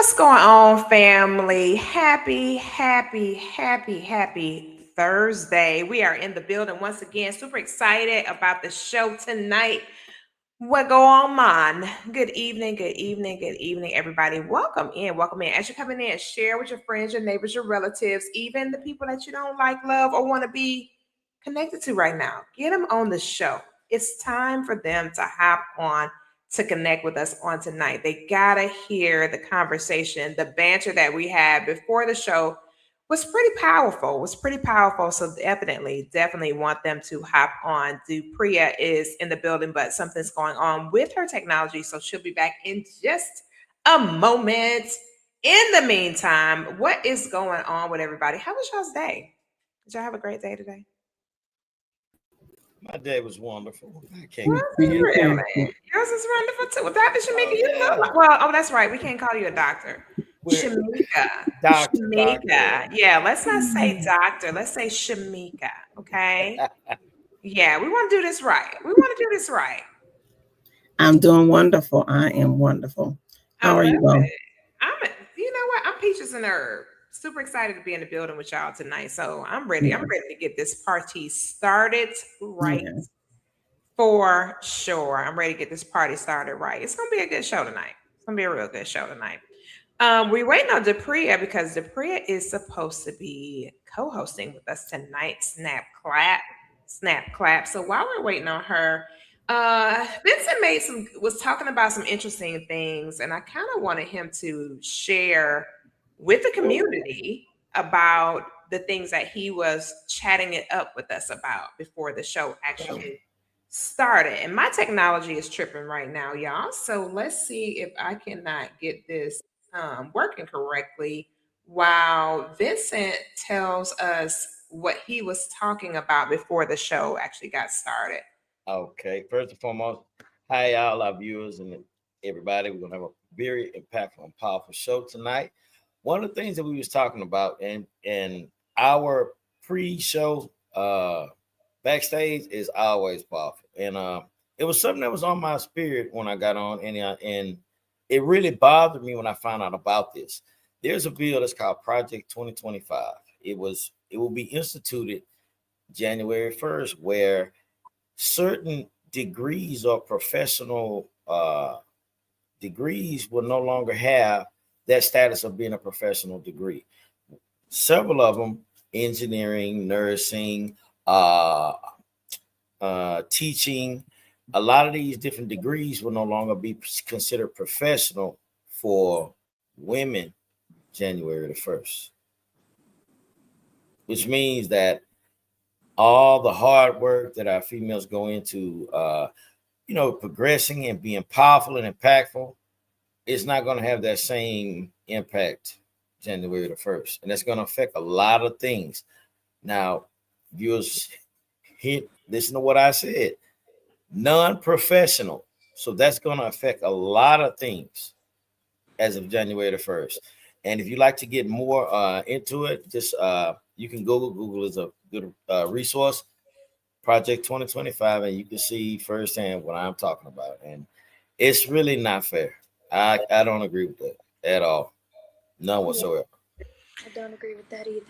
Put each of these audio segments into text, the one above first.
What's going on, family? Happy Thursday. We are in the building once again. Super excited about the show tonight. What go on, man? Good evening, everybody. Welcome in, welcome in. As you're coming in, share with your friends, your neighbors, your relatives, even the people that you don't like, love, or want to be connected to right now. Get them on the show. It's time for them to hop on to connect with us on tonight. They gotta hear the conversation, the banter that we had before the show was pretty powerful. Was pretty powerful. So definitely want them to hop on. Dupriya is in the building, but something's going on with her technology, so she'll be back in just a moment. In the meantime, what is going on with everybody? How was y'all's day? Did y'all have a great day today? My day was wonderful. I can't Was complain. it really? Yours is wonderful too. Well, Dr. Shamika, Oh you look yeah, like, well, oh, that's right. We can't call you a doctor. we're Shamika. doctor. Shamika. Yeah, let's not say doctor. Let's say Shamika. Okay. Yeah, we want to do this right. We want to do this right. I'm doing wonderful. I am wonderful. I How are love you all? it. You know what? I'm Peaches and Herb. Super excited to be in the building with y'all tonight. So I'm ready. I'm Yeah, ready to get this party started right yeah. for sure. I'm ready to get this party started right. It's gonna be a good show tonight. It's gonna be a real good show tonight. We're waiting on Depriya because Depriya is supposed to be co-hosting with us tonight. Snap clap. So while we're waiting on her, Vincent was talking about some interesting things, and I kind of wanted him to share with the community about the things that he was chatting it up with us about before the show actually started. And my technology is tripping right now, y'all. So let's see if I cannot get this working correctly while Vincent tells us what he was talking about before the show actually got started. Okay, first and foremost, hi all our viewers and everybody. We're gonna have a very impactful and powerful show tonight. One of the things that we was talking about in our pre-show backstage is always powerful, and it was something that was on my spirit when I got on, and it really bothered me when I found out about this. There's a bill that's called Project 2025. It will be instituted January 1st, where certain degrees or professional degrees will no longer have that status of being a professional degree. Several of them, engineering, nursing, uh, teaching, a lot of these different degrees will no longer be considered professional for women January the 1st, which means that all the hard work that our females go into, progressing and being powerful and impactful, it's not going to have that same impact January the 1st. And that's going to affect a lot of things. Now, viewers, listen to what I said. Non-professional. So that's going to affect a lot of things as of January the 1st. And if you like to get more into it, just you can Google. Google is a good resource. Project 2025, and you can see firsthand what I'm talking about. And it's really not fair. I don't agree with that at all. None whatsoever. I don't agree with that either.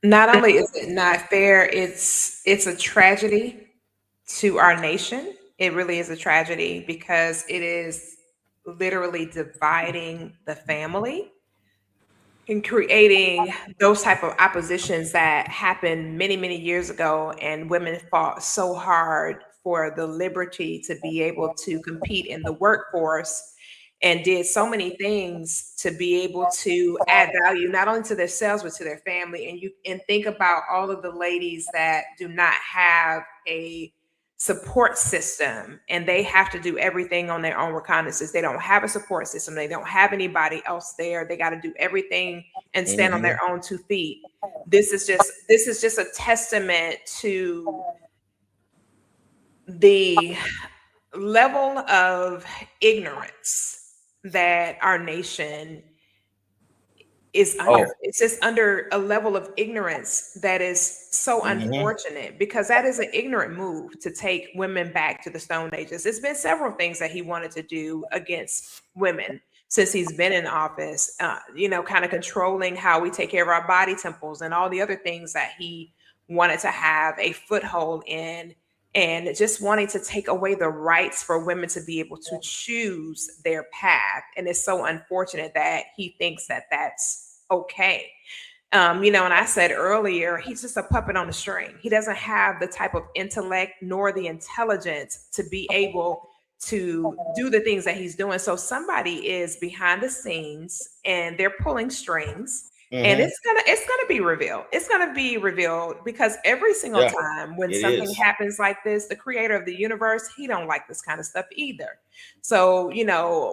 Not only is it not fair, it's a tragedy to our nation. It really is a tragedy because it is literally dividing the family and creating those type of oppositions that happened many years ago, and women fought so hard for the liberty to be able to compete in the workforce and did so many things to be able to add value not only to themselves but to their family. And think about all of the ladies that do not have a support system and they have to do everything on their own reconnaissance. They don't have a support system. They don't have anybody else there. They got to do everything and stand on their own 2 feet. This is just a testament to the level of ignorance that our nation is under. Oh, It's just under a level of ignorance that is so mhm. unfortunate because that is an ignorant move to take women back to the Stone Ages. There's been several things that he wanted to do against women since he's been in office, kind of controlling how we take care of our body temples and all the other things that he wanted to have a foothold in, and just wanting to take away the rights for women to be able to choose their path. And it's so unfortunate that he thinks that that's okay. And I said earlier, he's just a puppet on a string. He doesn't have the type of intellect nor the intelligence to be able to do the things that he's doing. So somebody is behind the scenes and they're pulling strings. And Mm-hmm. it's gonna be revealed. It's gonna be revealed because every single Yeah, time when it something is. happens like this, the creator of the universe, he don't like this kind of stuff either. So,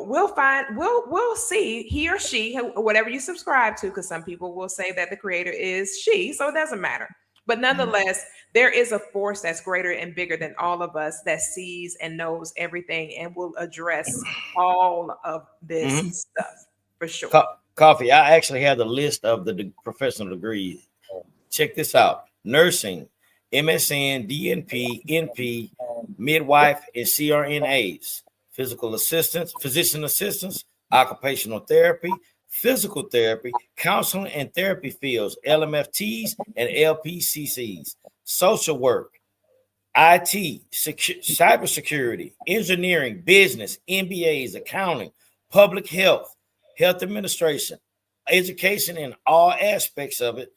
we'll see, he or she, whatever you subscribe to, because some people will say that the creator is she, so it doesn't matter. But nonetheless, there is a force that's greater and bigger than all of us that sees and knows everything and will address all of this Mm-hmm. stuff for sure. Coffee. I actually have the list of the professional degrees. Check this out: nursing, MSN, DNP, NP, midwife, and CRNAs, physical assistants, physician assistants, occupational therapy, physical therapy, counseling and therapy fields, LMFTs and LPCCs, social work, IT, cybersecurity, engineering, business, MBAs, accounting, public health, health administration, education in all aspects of it,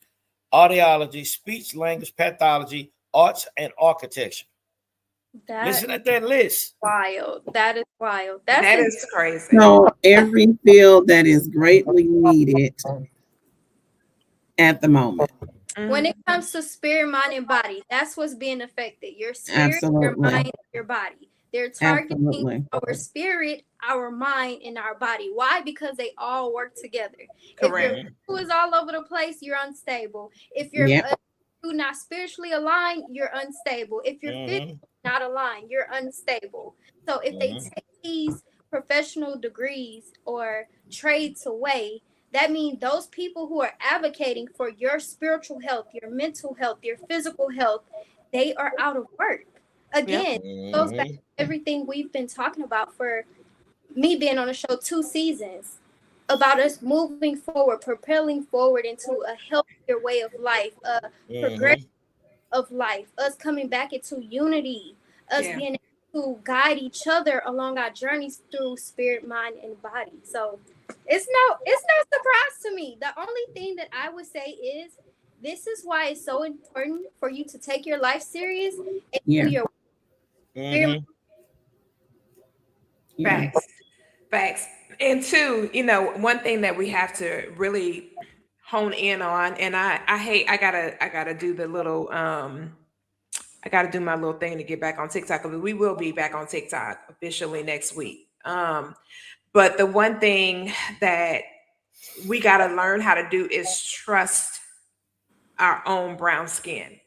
audiology, speech language pathology, arts, and architecture. That Listen at that list. wild. That is wild. That's That in, is crazy. So every field that is greatly needed at the moment. when Mhm. it comes to spirit, mind, and body. That's what's being affected. Your spirit, your Absolutely. mind, your body. They're targeting Absolutely. our spirit, our mind, and our body. Why? Because they all work together. If your Correct. Mhm, mental is all over the place, you're unstable. If you're Yep. not spiritually aligned, you're unstable. If you're physically mhm, not aligned, you're unstable. So if they mhm, take these professional degrees or trades away, that means those people who are advocating for your spiritual health, your mental health, your physical health, they are out of work. Yep. Again, it goes back to mhm, everything we've been talking about for me being on the show 2 seasons, about us moving forward, propelling forward into a healthier way of life, a progression mhm. of life, us coming back into unity, us Yeah. being able to guide each other along our journeys through spirit, mind, and body. So it's no surprise to me. The only thing that I would say is this is why it's so important for you to take your life serious and do Yeah. your spirit. Mhm. Yeah. Facts. Facts. And two, one thing that we have to really hone in on, and I hate I gotta do the little I gotta do my little thing to get back on TikTok. But we will be back on TikTok officially next week. But the one thing that we gotta learn how to do is trust our own brown skin.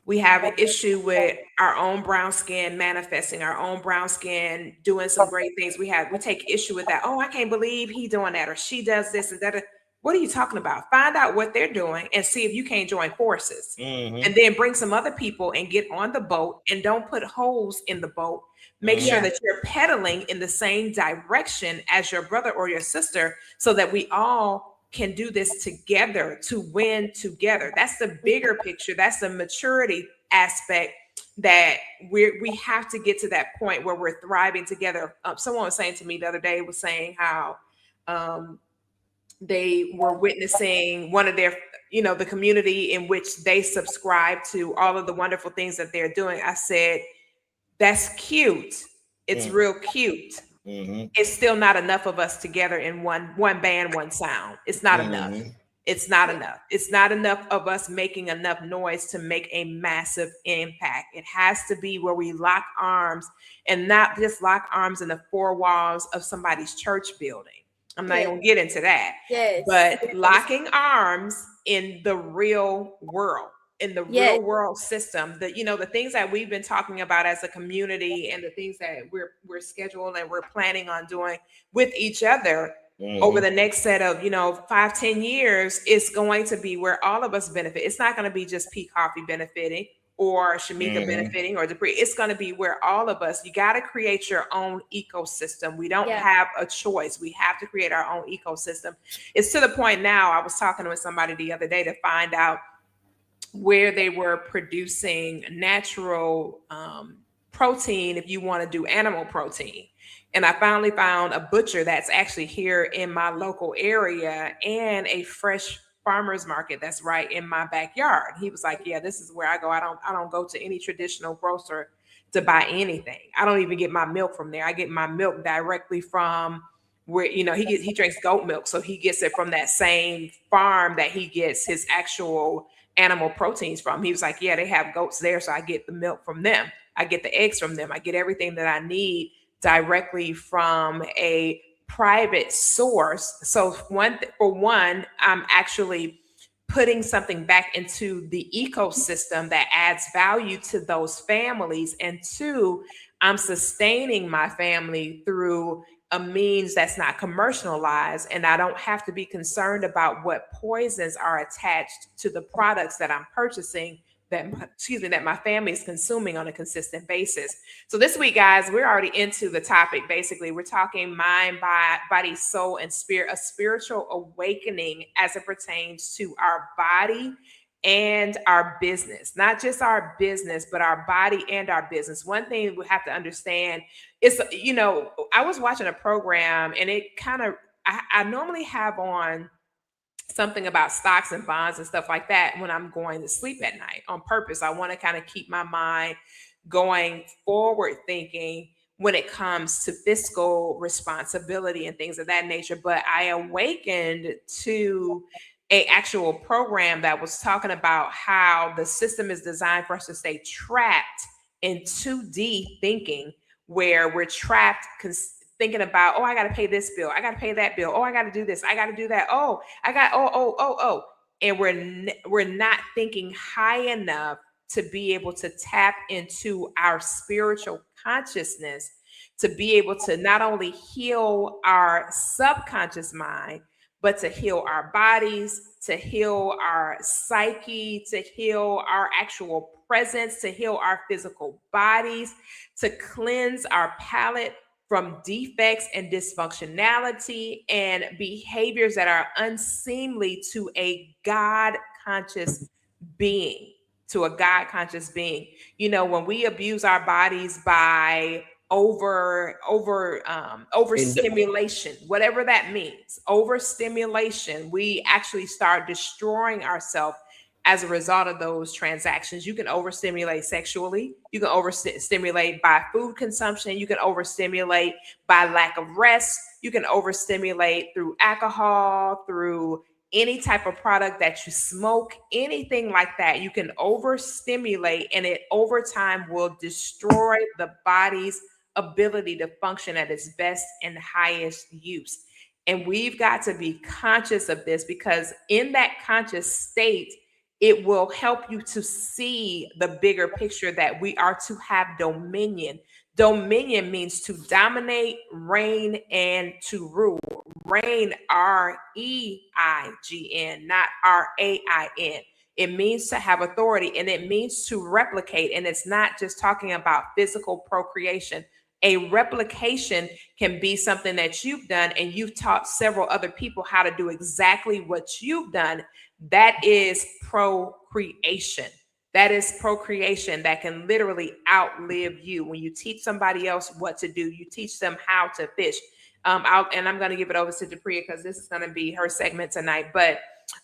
We have an issue with our own brown skin manifesting, our own brown skin doing some great things. We take issue with that. Oh, I can't believe he doing that or she does this and that. What are you talking about? Find out what they're doing and see if you can't join forces. And Mhm. then bring some other people and get on the boat and don't put holes in the boat. Make sure Mhm. Yeah, that you're pedaling in the same direction as your brother or your sister so that we all can do this together to win together. That's the bigger picture. That's the maturity aspect that we have to get to that point where we're thriving together. Someone was saying to me the other day, was saying how um, they were witnessing one of their, the community in which they subscribe to all of the wonderful things that they're doing. I said, that's cute. It's Mhm. real cute. Mhm. It's still not enough of us together in one band, one sound. It's not enough. Mhm. It's not enough. It's not enough of us making enough noise to make a massive impact. It has to be where we lock arms and not just lock arms in the four walls of somebody's church building. I'm not yeah, even gonna get into that, yes, but yes, locking arms in the real world, in the yes, real world system, the things that we've been talking about as a community and the things that we're scheduling and we're planning on doing with each other over Mhm. the next set of 5-10 years is going to be where all of us benefit. It's not going to be just P Coffee benefiting. or Shamika Mhm. benefiting or Dupree. It's going to be where all of us, you got to create your own ecosystem. We don't Yeah. have a choice. We have to create our own ecosystem. It's to the point now, I was talking with somebody the other day to find out where they were producing natural protein if you want to do animal protein. And I finally found a butcher that's actually here in my local area and a fresh farmers market that's right in my backyard. He was like, "Yeah, this is where I go. I don't go to any traditional grocer to buy anything. I don't even get my milk from there. I get my milk directly from where he drinks goat milk, so he gets it from that same farm that he gets his actual animal proteins from." He was like, "Yeah, they have goats there, so I get the milk from them. I get the eggs from them. I get everything that I need directly from a private source." So for one, I'm actually putting something back into the ecosystem that adds value to those families, and two, I'm sustaining my family through a means that's not commercialized, and I don't have to be concerned about what poisons are attached to the products that I'm purchasing, that my family is consuming on a consistent basis. So this week, guys, we're already into the topic. Basically, we're talking mind, body, soul, and spirit, a spiritual awakening as it pertains to our body and our business. Not just our business, but our body and our business. One thing we have to understand is, I was watching a program, and it kind of, I normally have on something about stocks and bonds and stuff like that when I'm going to sleep at night on purpose. I want to kind of keep my mind going forward thinking when it comes to fiscal responsibility and things of that nature. But I awakened to a actual program that was talking about how the system is designed for us to stay trapped in 2D thinking, where we're trapped thinking about, oh, I got to pay this bill, I got to pay that bill, oh, I got to do this, I got to do that, oh, I got, oh, and we're not thinking high enough to be able to tap into our spiritual consciousness, to be able to not only heal our subconscious mind, but to heal our bodies, to heal our psyche, to heal our actual presence, to heal our physical bodies, to cleanse our palate from defects and dysfunctionality and behaviors that are unseemly to a God conscious being. To a God conscious being. When we abuse our bodies by overstimulation, whatever that means, overstimulation, we actually start destroying ourselves as a result of those transactions. You can overstimulate sexually, you can overstimulate by food consumption, you can overstimulate by lack of rest, you can overstimulate through alcohol, through any type of product that you smoke, anything like that. You can overstimulate, and it over time will destroy the body's ability to function at its best and highest use. And we've got to be conscious of this, because in that conscious state, it will help you to see the bigger picture that we are to have dominion. Dominion means to dominate, reign, and to rule. Reign, REIGN, not RAIN. It means to have authority, and it means to replicate. And it's not just talking about physical procreation. A replication can be something that you've done and you've taught several other people how to do exactly what you've done. That is procreation. That is procreation that can literally outlive you. When you teach somebody else what to do, you teach them how to fish. I'm going to give it over to Dupriya because this is going to be her segment tonight. But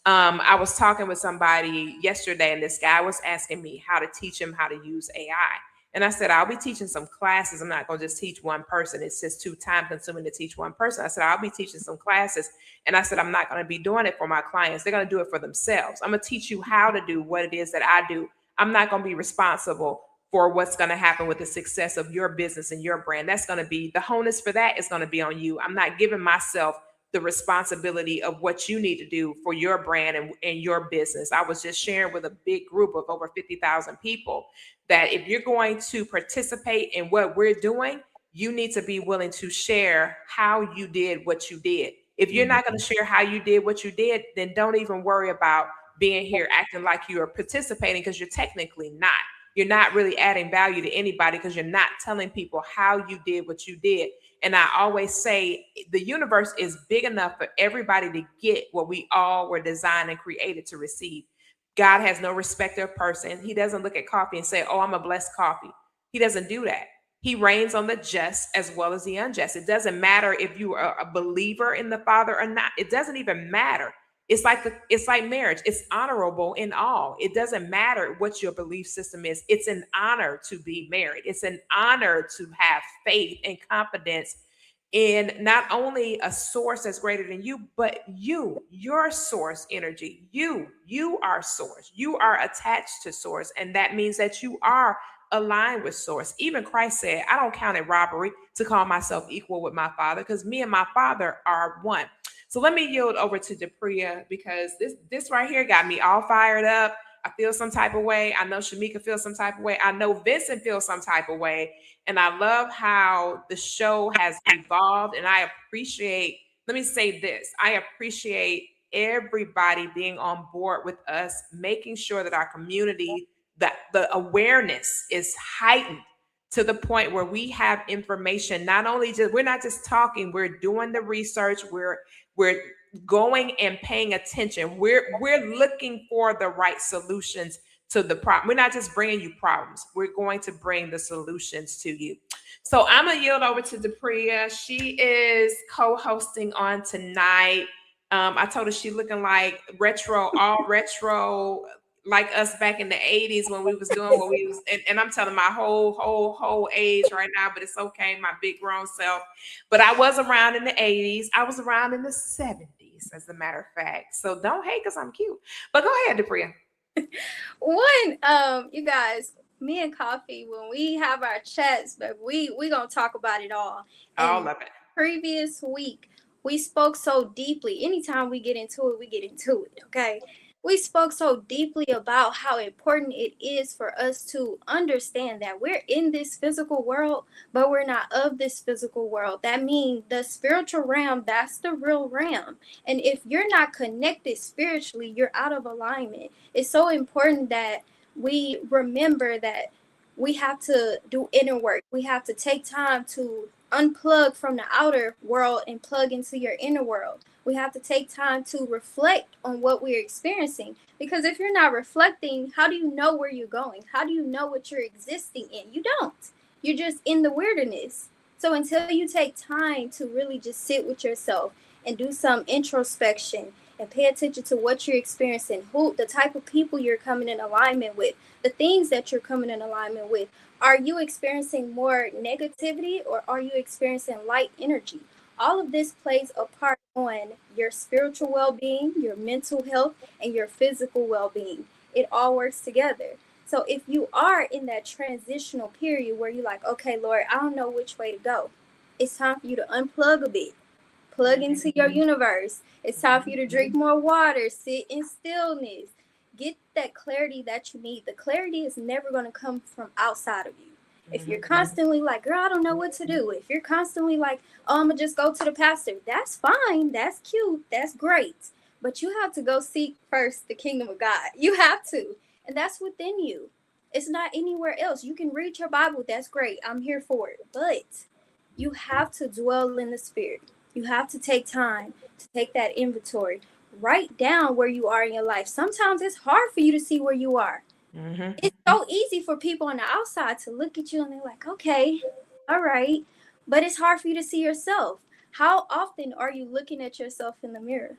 I was talking with somebody yesterday, and this guy was asking me how to teach him how to use AI. And I said, I'll be teaching some classes. I'm not going to just teach one person. It's just too time consuming to teach one person. I said, I'll be teaching some classes. And I said, I'm not going to be doing it for my clients. They're going to do it for themselves. I'm going to teach you how to do what it is that I do. I'm not going to be responsible for what's going to happen with the success of your business and your brand. That's going to be, the onus for that is going to be on you. I'm not giving myself the responsibility of what you need to do for your brand and your business. I was just sharing with a big group of over 50,000 people that if you're going to participate in what we're doing, you need to be willing to share how you did what you did. If you're not going to share how you did what you did, then don't even worry about being here acting like you are participating, because you're technically not. you're not really adding value to anybody because you're not telling people how you did what you did. And I always say the universe is big enough for everybody to get what we all were designed and created to receive. God has no respect of person. He doesn't look at coffee and say, "Oh, I'm a blessed coffee." He doesn't do that. He reigns on the just as well as the unjust. It doesn't matter if you are a believer in the Father or not. It doesn't even matter. It's like marriage. It's honorable in all. It doesn't matter what your belief system is. It's an honor to be married. It's an honor to have faith and confidence in not only a source that's greater than you, but your source energy. You are source. You are attached to source. And that means that you are aligned with source. Even Christ said, I don't count it robbery to call myself equal with my Father, because me and my Father are one. So let me yield over to Depria, because this right here got me all fired up. I feel some type of way. I know Shamika feels some type of way. I know Vincent feels some type of way. And I love how the show has evolved. And I appreciate, let me say this, I appreciate everybody being on board with us, making sure that our community, that the awareness is heightened to the point where we have information. Not only just, we're not just talking, we're doing the research, we're going and paying attention. We're looking for the right solutions to the problem. We're not just bringing you problems. We're going to bring the solutions to you. So I'm gonna yield over to Depria. She is co-hosting on tonight. I told her she looking like retro, all retro, like us back in the 80s when we was doing what we was, and I'm telling my whole age right now, but it's okay, my big grown self. But I was around in the 80s. I was around in the 70s, as a matter of fact. So don't hate because I'm cute. But go ahead, Depria. You guys, me and Koffe, when we have our chats, but we gonna talk about it all. All of it. Previous week, we spoke so deeply. Anytime we get into it, we get into it. Okay. We spoke so deeply about how important it is for us to understand that we're in this physical world, but we're not of this physical world. That means the spiritual realm, that's the real realm. And if you're not connected spiritually, you're out of alignment. It's so important that we remember that we have to do inner work. We have to take time to unplug from the outer world and plug into your inner world. We have to take time to reflect on what we're experiencing. Because if you're not reflecting, how do you know where you're going? How do you know what you're existing in? You don't. You're just in the wilderness. So until you take time to really just sit with yourself and do some introspection and pay attention to what you're experiencing, who, the type of people you're coming in alignment with, the things that you're coming in alignment with, are you experiencing more negativity or are you experiencing light energy? All of this plays a part on your spiritual well-being, your mental health, and your physical well-being. It all works together. So if you are in that transitional period where you're like, okay, Lord, I don't know which way to go, it's time for you to unplug a bit, plug into your universe. It's time for you to drink more water, sit in stillness, get that clarity that you need. The clarity is never going to come from outside of you. If you're constantly like, girl, I don't know what to do. If you're constantly like, oh, I'm going to just go to the pastor. That's fine. That's cute. That's great. But you have to go seek first the kingdom of God. You have to. And that's within you. It's not anywhere else. You can read your Bible. That's great. I'm here for it. But you have to dwell in the spirit. You have to take time to take that inventory. Write down where you are in your life. Sometimes it's hard for you to see where you are. It's so easy for people on the outside to look at you and they're like, okay, all right. But it's hard for you to see yourself. How often are you looking at yourself in the mirror?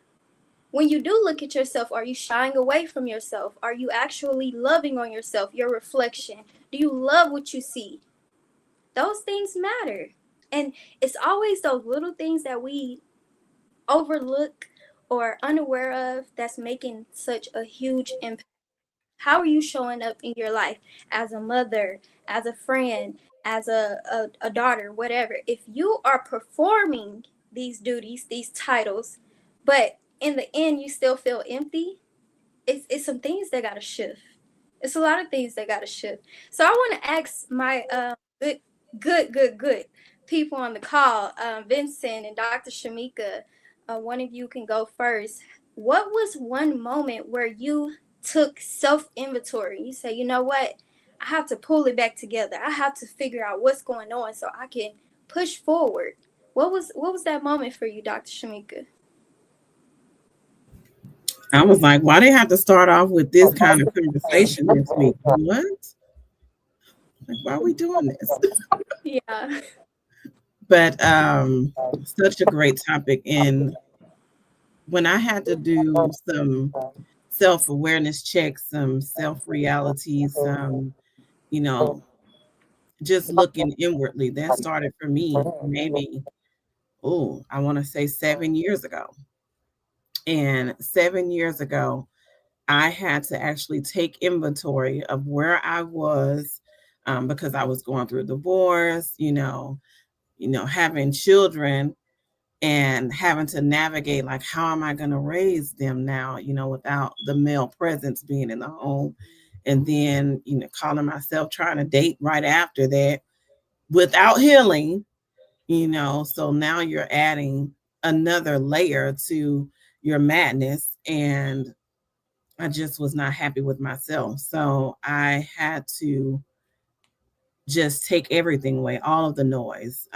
When you do look at yourself, are you shying away from yourself? Are you actually loving on yourself, your reflection? Do you love what you see? Those things matter. And it's always those little things that we overlook or unaware of that's making such a huge impact. How are you showing up in your life as a mother, as a friend, as a daughter, whatever? If you are performing these duties, these titles, but in the end you still feel empty, it's some things that gotta shift. It's a lot of things that gotta shift. So I want to ask my good people on the call, Vincent and Dr. Shamika. One of you can go first. What was one moment where you took self-inventory? You say, you know what? I have to pull it back together. I have to figure out what's going on so I can push forward. What was that moment for you, Dr. Shamika? I was like, why they have to start off with this kind of conversation this week? What? Like, why are we doing this? Yeah. But such a great topic. And when I had to do some self-awareness checks, some self-realities, you know, just looking inwardly, that started for me maybe, I want to say 7 years ago. And 7 years ago, I had to actually take inventory of where I was, because I was going through a divorce, having children and having to navigate, like, how am I going to raise them now, without the male presence being in the home. And then, calling myself trying to date right after that without healing, so now you're adding another layer to your madness. And I just was not happy with myself. So I had to just take everything away, all of the noise.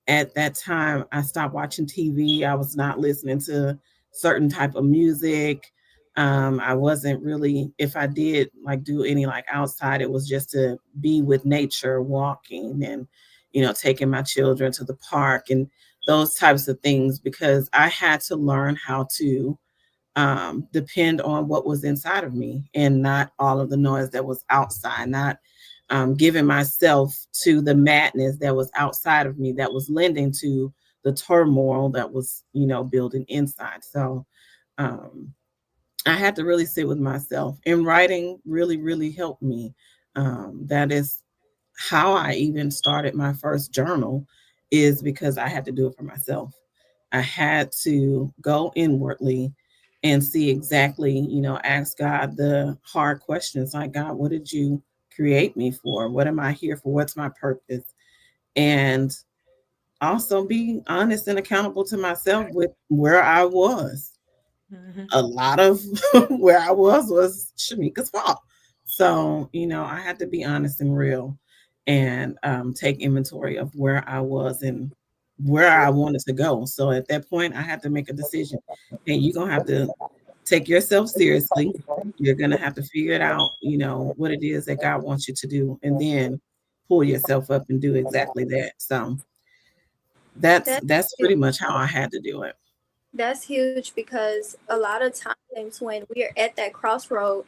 At that time, I stopped watching TV. I was not listening to certain type of music. I wasn't really, if I did like do any like outside, it was just to be with nature, walking and, taking my children to the park and those types of things, because I had to learn how to depend on what was inside of me and not all of the noise that was outside, not giving myself to the madness that was outside of me that was lending to the turmoil that was, building inside. So um, I had to really sit with myself, and writing really, really helped me. That is how I even started my first journal, is because I had to do it for myself. I had to go inwardly and see exactly, ask God the hard questions like, God, what did you create me for? What am I here for? What's my purpose? And also be honest and accountable to myself with where I was. Mhm. A lot of where I was Shamika's fault. So, I had to be honest and real and take inventory of where I was and where I wanted to go. So at that point, I had to make a decision. Hey, you're going to have to take yourself seriously. You're going to have to figure it out, what it is that God wants you to do, and then pull yourself up and do exactly that. So that's That's that's huge. pretty much how I had to do it. That's huge because a lot of times when we are at that crossroad,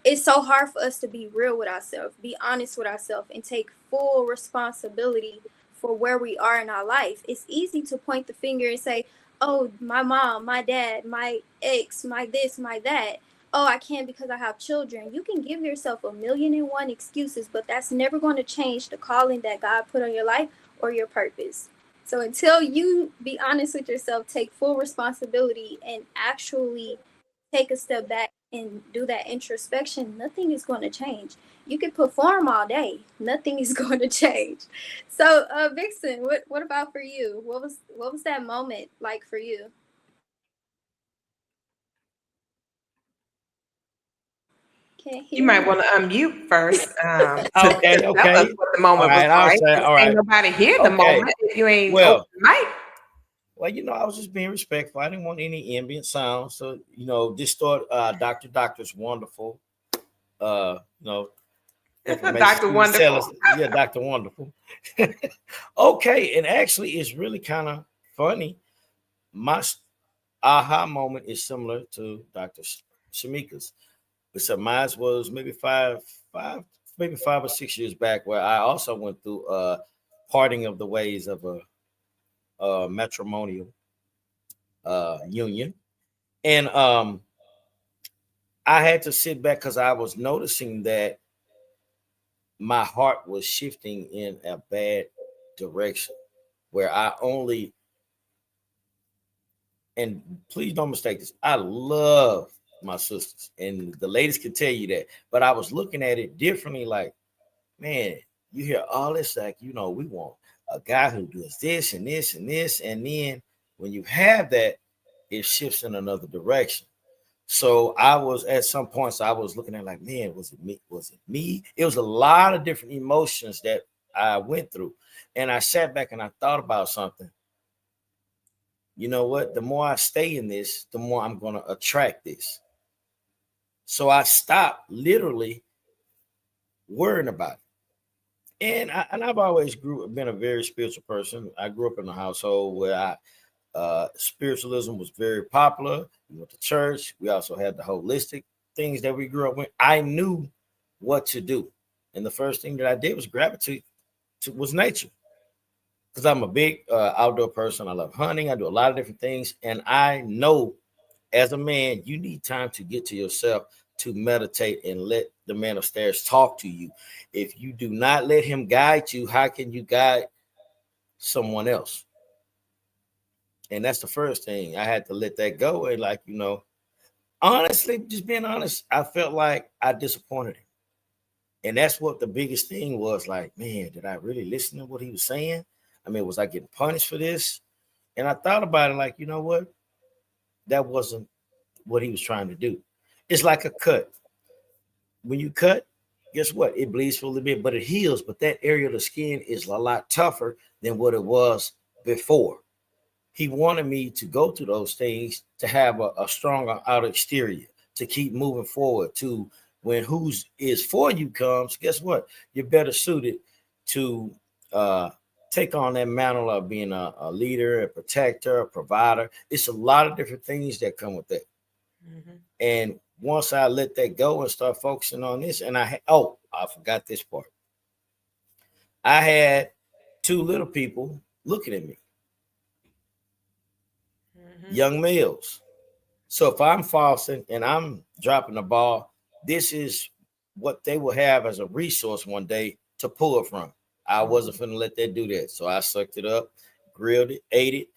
it's so hard for us to be real with ourselves, be honest with ourselves, and take full responsibility for where we are in our life. It's easy to point the finger and say, oh, my mom, my dad, my ex, my this, my that. Oh, I can't because I have children. You can give yourself 1,000,001 excuses, but that's never going to change the calling that God put on your life or your purpose. So until you be honest with yourself, take full responsibility, and actually take a step back and do that introspection, nothing is going to change. You can perform all day, nothing is going to change. So, Vixen, what about for you? What was that moment like for you? Can't You hear might you. want to unmute first, to Okay, tell us okay. what the All moment was right, I'll like. say, 'Cause all ain't right. nobody hear the Okay. moment if you ain't open Well, the mic. I was just being respectful. I didn't want any ambient sound. So, this thought, Doctor's wonderful. You know, information Dr. she was telling Wonderful. us. Yeah, Dr. Wonderful. Okay, and actually, it's really kind of funny. My aha moment is similar to Dr. Shamika's. So mine was maybe 5 or 6 years back, where I also went through parting of the ways of a matrimonial union, and I had to sit back because I was noticing that my heart was shifting in a bad direction, where I only, and please don't mistake this, I love my sisters, and the ladies can tell you that, but I was looking at it differently. Like, man, you hear all this, like, we want a guy who does this and this and this, and then when you have that, it shifts in another direction. So I was at some points I was looking at like, man, was it me? Was it me? It was a lot of different emotions that I went through. And I sat back and I thought about something. You know what? The more I stay in this, the more I'm going to attract this. So I stopped literally worrying about it. And I've always been a very spiritual person. I grew up in a household where spiritualism was very popular. We went to church. We also had the holistic things that we grew up with. I knew what to do, and the first thing that I did was gravitate to was nature, because I'm a big outdoor person. I love hunting. I do a lot of different things, and I know as a man, you need time to get to yourself, to meditate and let the man upstairs talk to you. If you do not let him guide you, how can you guide someone else? And that's the first thing. I had to let that go. And like, honestly, just being honest, I felt like I disappointed him. And that's what the biggest thing was. Like, man, did I really listen to what he was saying? I mean, was I getting punished for this? And I thought about it like, you know what? That wasn't what he was trying to do. It's like a cut. When you cut, guess what? It bleeds for a little bit, but it heals. But that area of the skin is a lot tougher than what it was before. He wanted me to go through those things to have a stronger outer exterior, to keep moving forward, to when who's is for you comes, guess what? You're better suited to uh, take on that mantle of being a leader, a protector, a provider. It's a lot of different things that come with that. Mhm. And once I let that go and start focusing on this, and I forgot this part. I had two little people looking at me, Mhm. young males. So if I'm falsing and I'm dropping the ball, this is what they will have as a resource one day to pull it from. I wasn't going to let that do that. So I sucked it up, grilled it, ate it,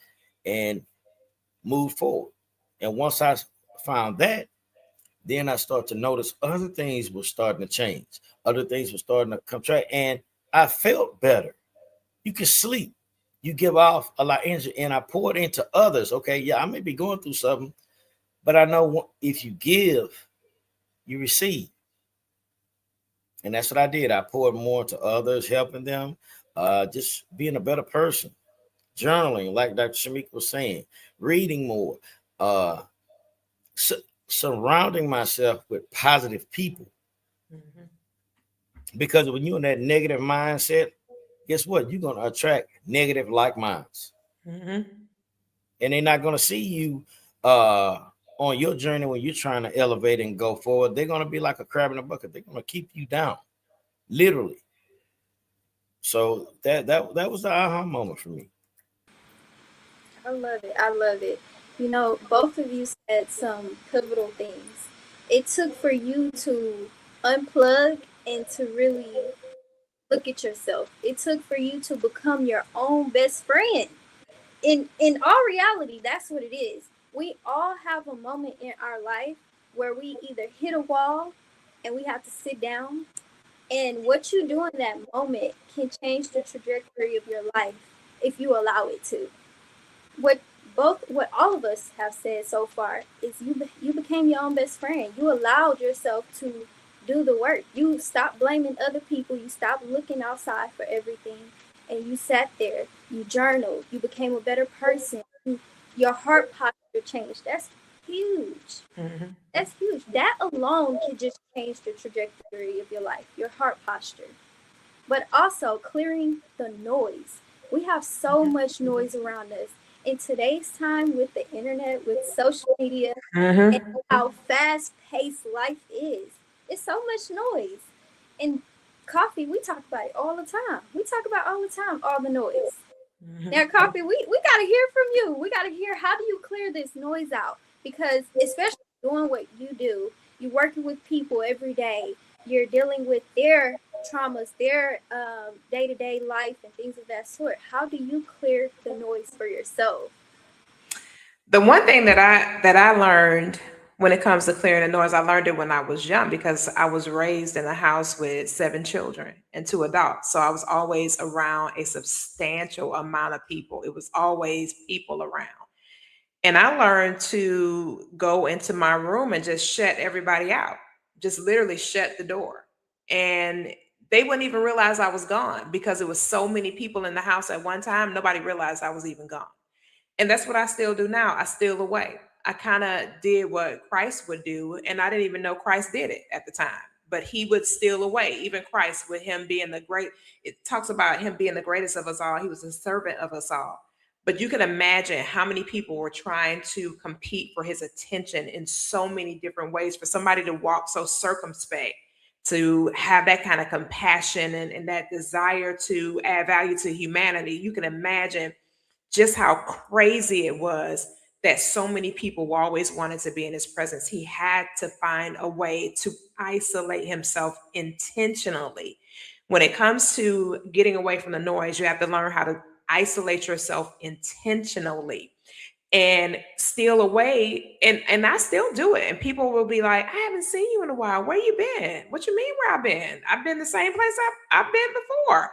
and moved forward. And once I found that, then I start to notice other things were starting to change. Other things were starting to come track. And I felt better. You can sleep. You give off a lot of energy. And I pour it into others. Okay, yeah, I may be going through something, but I know if you give, you receive. And that's what I did. I poured more to others, helping them, just being a better person, journaling, like Dr. Shamik was saying, reading more, uh, su- surrounding myself with positive people. Mhm. Because when you're in that negative mindset, guess what? You're going to attract negative like minds. Mhm. And they're not going to see you uh, on your journey when you're trying to elevate and go forward. They're going to be like a crab in a bucket. They're going to keep you down, literally. So that was the aha moment for me. I love it. I love it. You know, both of you said some pivotal things. It took for you to unplug and to really look at yourself. It took for you to become your own best friend. In all reality, that's what it is. We all have a moment in our life where we either hit a wall and we have to sit down, and what you do in that moment can change the trajectory of your life if you allow it to. What all of us have said so far is you became your own best friend. You allowed yourself to do the work. You stopped blaming other people. You stopped looking outside for everything, and you sat there. You journaled. You became a better person. Your heart posture changed. That's huge. Mhm. That's huge. That alone can just change the trajectory of your life. Your heart posture, but also clearing the noise. We have so much noise around us. In today's time, with the internet, with social media, and Mhm. how fast paced life is, it's so much noise. And coffee, we talk about it all the time. We talk about all the time, all the noise. Mhm. Now, Coffee, we got to hear from you. We got to hear, how do you clear this noise out? Because especially doing what you do, you're working with people every day. You're dealing with their traumas, their day to day life, and things of that sort. How do you clear the noise for yourself? The one thing that I learned when it comes to clearing the noise, I learned it when I was young because I was raised in a house with seven children and two adults. So I was always around a substantial amount of people. It was always people around. And I learned to go into my room and just shut everybody out, just literally shut the door. And they wouldn't even realize I was gone because it was so many people in the house at one time. Nobody realized I was even gone. And that's what I still do now. I steal away. I kind of did what Christ would do, and I didn't even know Christ did it at the time. But he would steal away. Even Christ, with him being the great, it talks about him being the greatest of us all. He was a servant of us all. But you can imagine how many people were trying to compete for his attention in so many different ways. For somebody to walk so circumspect, to have that kind of compassion and that desire to add value to humanity, you can imagine just how crazy it was that so many people always wanted to be in his presence. He had to find a way to isolate himself intentionally. When it comes to getting away from the noise, you have to learn how to isolate yourself intentionally and steal away. And I still do it. And people will be like, I haven't seen you in a while. Where you been? What you mean where I've been? I've been the same place I've been before.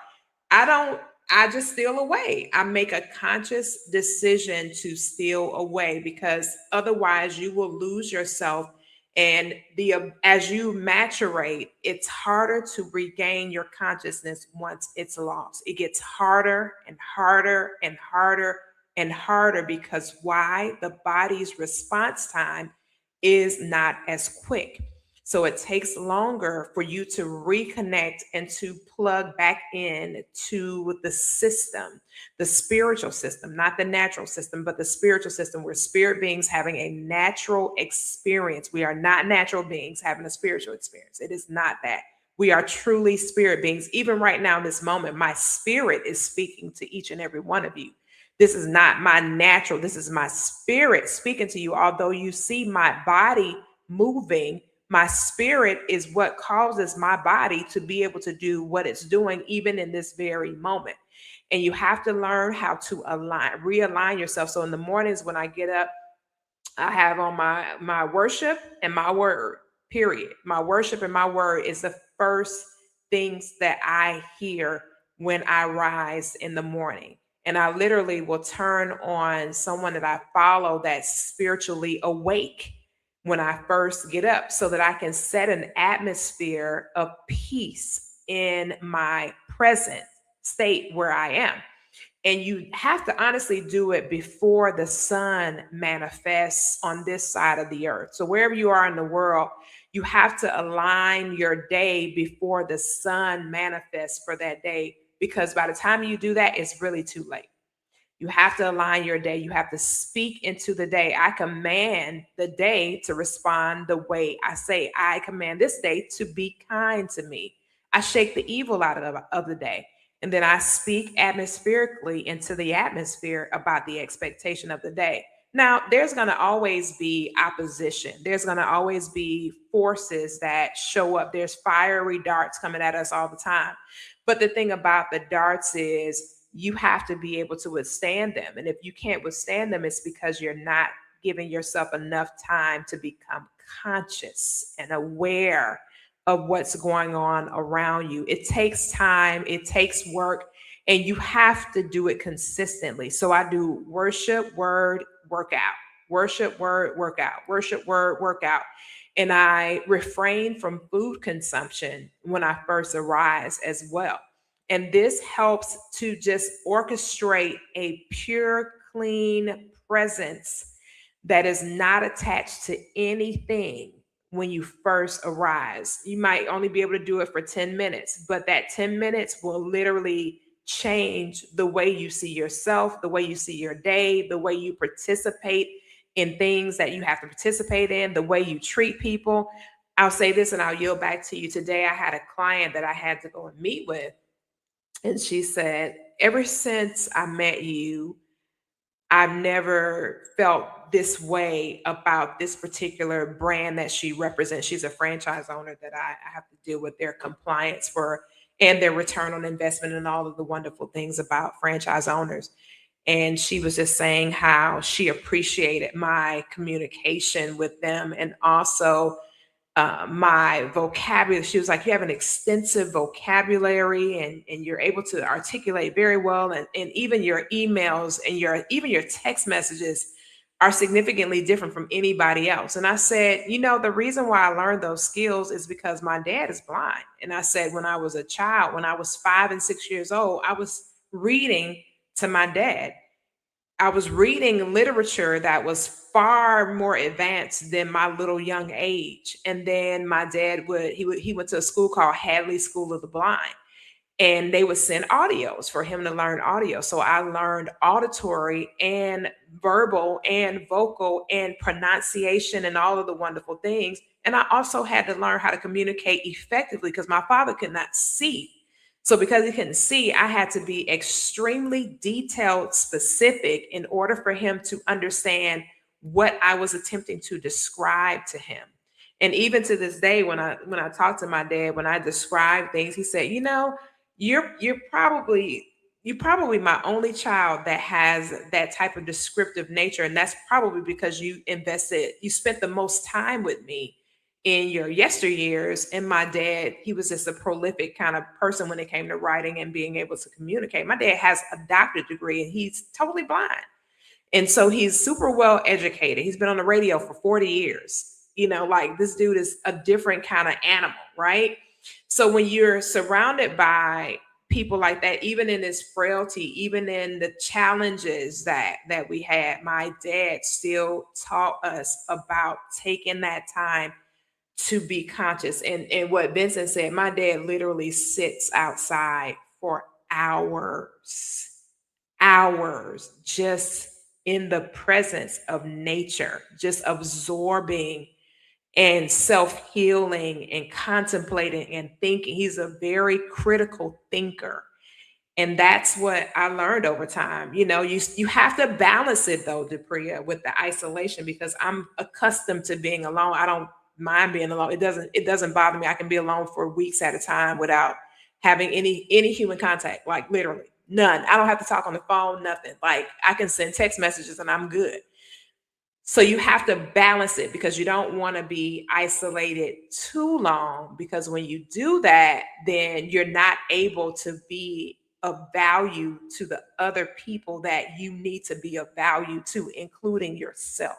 I don't, I just steal away. I make a conscious decision to steal away because otherwise you will lose yourself. And as you maturate, it's harder to regain your consciousness once it's lost. It gets harder and harder and harder and harder because why? The body's response time is not as quick. So it takes longer for you to reconnect and to plug back in to the system, the spiritual system, not the natural system, but the spiritual system. We're spirit beings having a natural experience. We are not natural beings having a spiritual experience. It is not that. We are truly spirit beings. Even right now, in this moment, my spirit is speaking to each and every one of you. This is not my natural, this is my spirit speaking to you. Although you see my body moving, my spirit is what causes my body to be able to do what it's doing, even in this very moment. And you have to learn how to realign yourself. So in the mornings when I get up, I have on my worship and my word, period. My worship and my word is the first things that I hear when I rise in the morning. And I literally will turn on someone that I follow that's spiritually awake when I first get up so that I can set an atmosphere of peace in my present state where I am. And you have to honestly do it before the sun manifests on this side of the earth. So wherever you are in the world, you have to align your day before the sun manifests for that day, because by the time you do that, it's really too late. You have to align your day. You have to speak into the day. I command the day to respond the way I say. I command this day to be kind to me. I shake the evil out of the day. And then I speak atmospherically into the atmosphere about the expectation of the day. Now, there's going to always be opposition. There's going to always be forces that show up. There's fiery darts coming at us all the time. But the thing about the darts is you have to be able to withstand them. And if you can't withstand them, it's because you're not giving yourself enough time to become conscious and aware of what's going on around you. It takes time, it takes work, and you have to do it consistently. So I do worship, word, workout, worship, word, workout, worship, word, workout. And I refrain from food consumption when I first arise as well. And this helps to just orchestrate a pure, clean presence that is not attached to anything when you first arise. You might only be able to do it for 10 minutes, but that 10 minutes will literally change the way you see yourself, the way you see your day, the way you participate in things that you have to participate in, the way you treat people. I'll say this and I'll yield back to you. Today, I had a client that I had to go and meet with. And she said, ever since I met you, I've never felt this way about this particular brand that she represents. She's a franchise owner that I have to deal with their compliance for and their return on investment and all of the wonderful things about franchise owners. And she was just saying how she appreciated my communication with them and also my vocabulary. She was like, you have an extensive vocabulary and you're able to articulate very well. And even your emails and even your text messages are significantly different from anybody else. And I said, the reason why I learned those skills is because my dad is blind. And I said, when I was a child, when I was 5 and 6 years old, I was reading to my dad. I was reading literature that was far more advanced than my little young age. And then my dad he went to a school called Hadley School of the Blind, and they would send audios for him to learn audio. So I learned auditory and verbal and vocal and pronunciation and all of the wonderful things. And I also had to learn how to communicate effectively because my father could not see. So because he couldn't see, I had to be extremely detailed, specific in order for him to understand what I was attempting to describe to him. And even to this day, when I talk to my dad, when I describe things, he said, you're probably my only child that has that type of descriptive nature, and that's probably because you spent the most time with me in your yesteryears. And my dad, he was just a prolific kind of person when it came to writing and being able to communicate. My dad has a doctorate degree and he's totally blind, and so he's super well educated. He's been on the radio for 40 years. Like, this dude is a different kind of animal, right? So when you're surrounded by people like that, even in his frailty, even in the challenges that we had, my dad still taught us about taking that time to be conscious. And what Vincent said, my dad literally sits outside for hours, just in the presence of nature, just absorbing and self-healing and contemplating and thinking. He's a very critical thinker. And that's what I learned over time. You have to balance it though, Depriya, with the isolation, because I'm accustomed to being alone. I don't mind being alone. It doesn't bother me. I can be alone for weeks at a time without having any human contact, like literally none. I don't have to talk on the phone, nothing. Like, I can send text messages and I'm good. So you have to balance it because you don't want to be isolated too long, because when you do that, then you're not able to be of value to the other people that you need to be of value to, including yourself.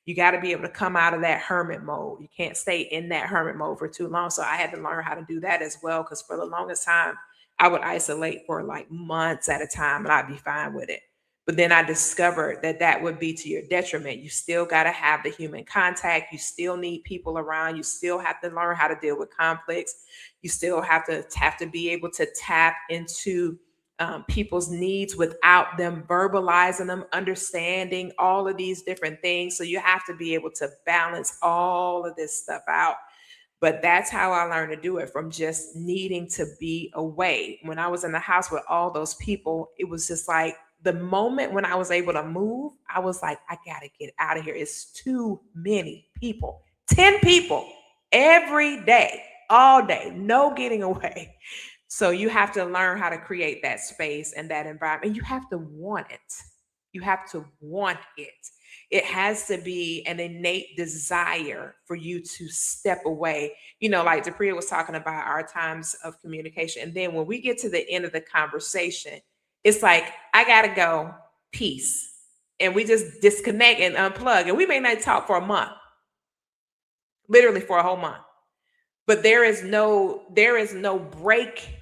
You got to be able to come out of that hermit mode. You can't stay in that hermit mode for too long. So I had to learn how to do that as well, because for the longest time, I would isolate for like months at a time and I'd be fine with it. But then I discovered that would be to your detriment. You still got to have the human contact. You still need people around. You still have to learn how to deal with conflicts. You still have to be able to tap into people's needs without them verbalizing them, understanding all of these different things. So you have to be able to balance all of this stuff out. But that's how I learned to do it, from just needing to be away. When I was in the house with all those people, it was just like the moment when I was able to move, I was like, I got to get out of here. It's too many people, 10 people every day, all day, no getting away. So you have to learn how to create that space and that environment. You have to want it. You have to want it. It has to be an innate desire for you to step away. Like Depriya was talking about our times of communication. And then when we get to the end of the conversation, it's like, I got to go, peace. And we just disconnect and unplug. And we may not talk for a month, literally for a whole month. But there is no break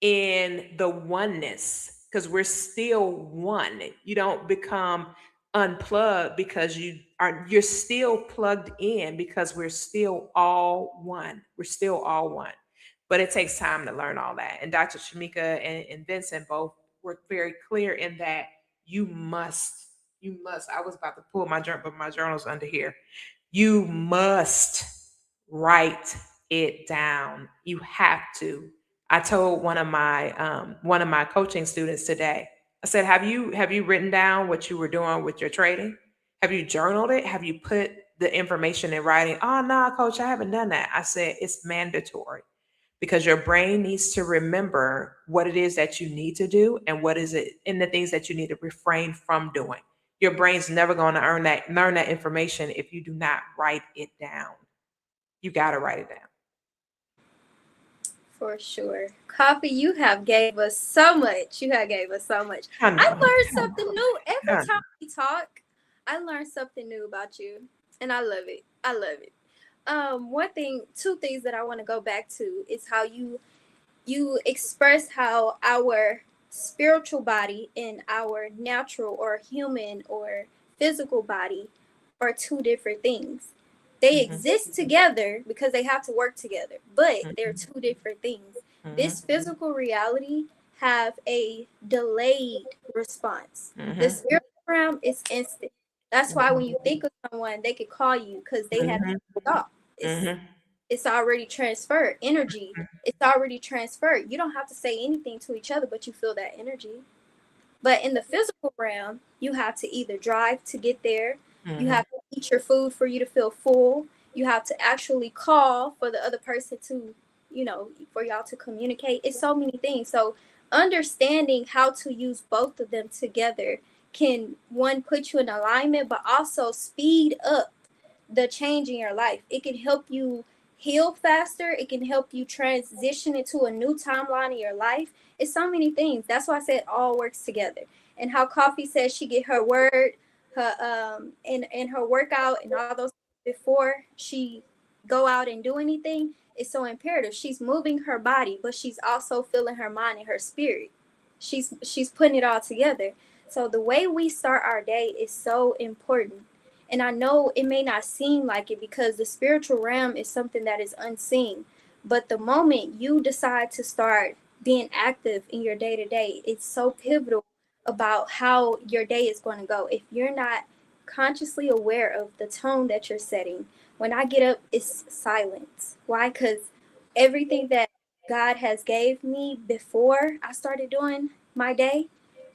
in the oneness, because we're still one. You don't become unplugged because you're still plugged in, because we're still all one. We're still all one. But it takes time to learn all that. And Dr. Shamika and Vincent both were very clear in that you must, I was about to pull my journal, but my journal's under here. You must write it down. You have to. I told one of my coaching students today, I said, have you written down what you were doing with your trading? Have you journaled it? Have you put the information in writing? Oh no, coach, I haven't done that. I said, it's mandatory, because your brain needs to remember what it is that you need to do and what is it and the things that you need to refrain from doing. Your brain's never going to learn that information if you do not write it down. You got to write it down. For sure. Koffe, you have gave us so much. I learned something new every time we talk. I learned something new about you, and I love it. I love it. One thing, two things that I want to go back to is how you express how our spiritual body and our natural or human or physical body are two different things. They Mhm. exist together because they have to work together, but they're Mhm. two different things. This Mhm. physical reality have a delayed response. The Mhm. spiritual realm is instant. That's why when Mhm. you think of someone, they could call you because they have Mhm. thought. Mhm. It's already transferred. Energy, it's already transferred. You don't have to say anything to each other, but you feel that energy. But in the physical realm, you have to either drive to get there, you Mhm. have to eat your food for you to feel full, you have to actually call for the other person to, for y'all to communicate. It's so many things. So understanding how to use both of them together can, one, put you in alignment, but also speed up the change in your life. It can help you heal faster. It can help you transition into a new timeline in your life. It's so many things. That's why I said all works together. And how Coffee says she get her word, her and her workout and all those before she go out and do anything is so imperative. She's moving her body, but she's also filling her mind and her spirit. She's putting it all together. So the way we start our day is so important. And I know it may not seem like it because the spiritual realm is something that is unseen. But the moment you decide to start being active in your day to day, it's so pivotal about how your day is going to go. If you're not consciously aware of the tone that you're setting, when I get up, it's silence. Why? Because everything that God has gave me before I started doing my day,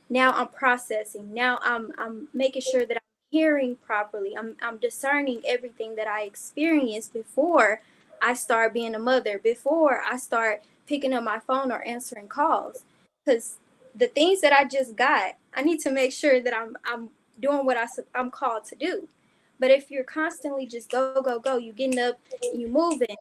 now I'm processing. Now I'm making sure that I'm hearing properly. I'm discerning everything that I experienced before I start being a mother, before I start picking up my phone or answering calls. Because the things that I just got, I need to make sure that I'm doing what I'm called to do. But if you're constantly just go go go, you getting up and you moving,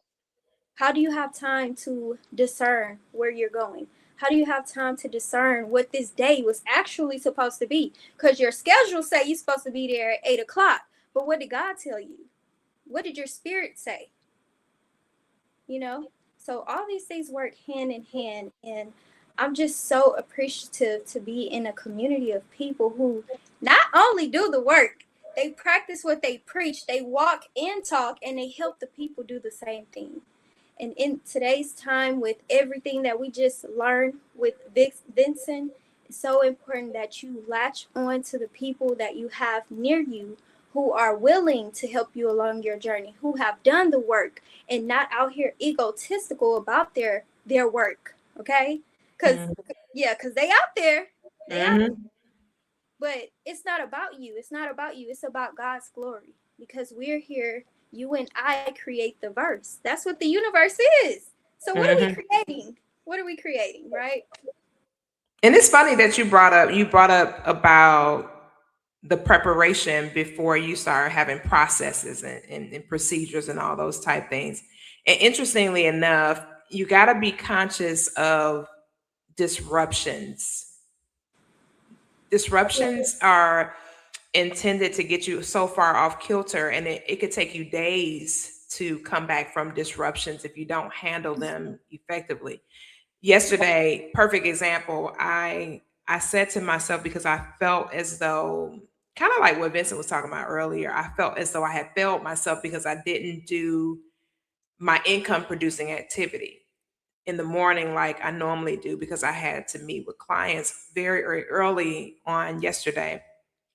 how do you have time to discern where you're going? How do you have time to discern what this day was actually supposed to be? Because your schedule say you're supposed to be there at 8 o'clock. But what did God tell you? What did your spirit say? You know? So all these things work hand in hand. And I'm just so appreciative to be in a community of people who not only do the work, they practice what they preach, they walk and talk, and they help the people do the same thing. And in today's time, with everything that we just learned with Vincent, it's so important that you latch on to the people that you have near you who are willing to help you along your journey, who have done the work and not out here egotistical about their work. Okay? Because Mhm. yeah, because they out there. They out there. Mhm. But it's not about you. It's not about you. It's about God's glory. Because we're here, you and I create the verse. That's what the universe is. So what are we Mhm. creating? What are we creating, right? And it's funny that you brought up about the preparation before you start having processes and procedures and all those type things. And interestingly enough, you got to be conscious of disruptions. Yeah. Disruptions are intended to get you so far off kilter, and it could take you days to come back from disruptions if you don't handle them effectively. Yesterday, perfect example, I said to myself, because I felt as though, kind of like what Vincent was talking about earlier, I felt as though I had failed myself because I didn't do my income producing activity in the morning like I normally do, because I had to meet with clients very, very early on yesterday.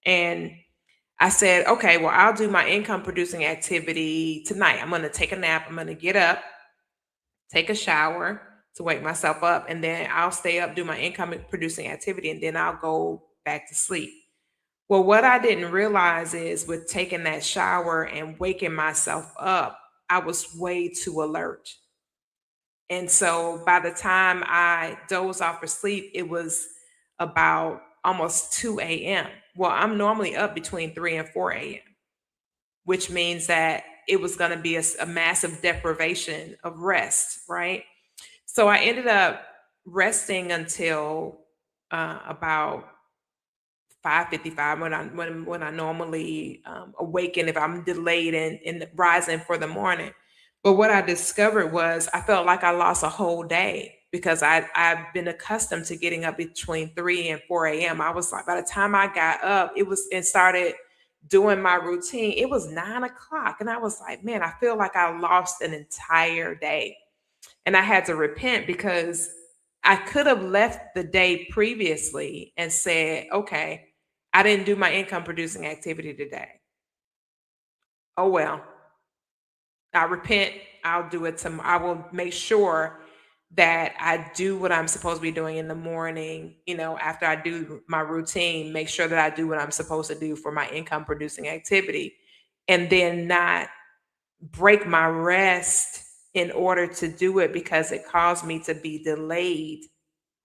And I said, okay, well, I'll do my income producing activity tonight. I'm going to take a nap. I'm going to get up, take a shower to wake myself up, and then I'll stay up, do my income producing activity, and then I'll go back to sleep. Well, what I didn't realize is with taking that shower and waking myself up, I was way too alert. And so by the time I dozed off for sleep, it was about almost 2 a.m. Well, I'm normally up between 3 and 4 a.m., which means that it was going to be a massive deprivation of rest, right? So I ended up resting until about 5:55 when I normally awaken if I'm delayed in rising for the morning. But what I discovered was I felt like I lost a whole day because I've been accustomed to getting up between 3 and 4 a.m. I was like, by the time I got up, it was and started doing my routine, it was 9 o'clock. And I was like, man, I feel like I lost an entire day. And I had to repent because I could have left the day previously and said, okay, I didn't do my income producing activity today. Oh well, I repent. I'll do it tomorrow. I will make sure that I do what I'm supposed to be doing in the morning, after I do my routine, make sure that I do what I'm supposed to do for my income producing activity and then not break my rest in order to do it because it caused me to be delayed,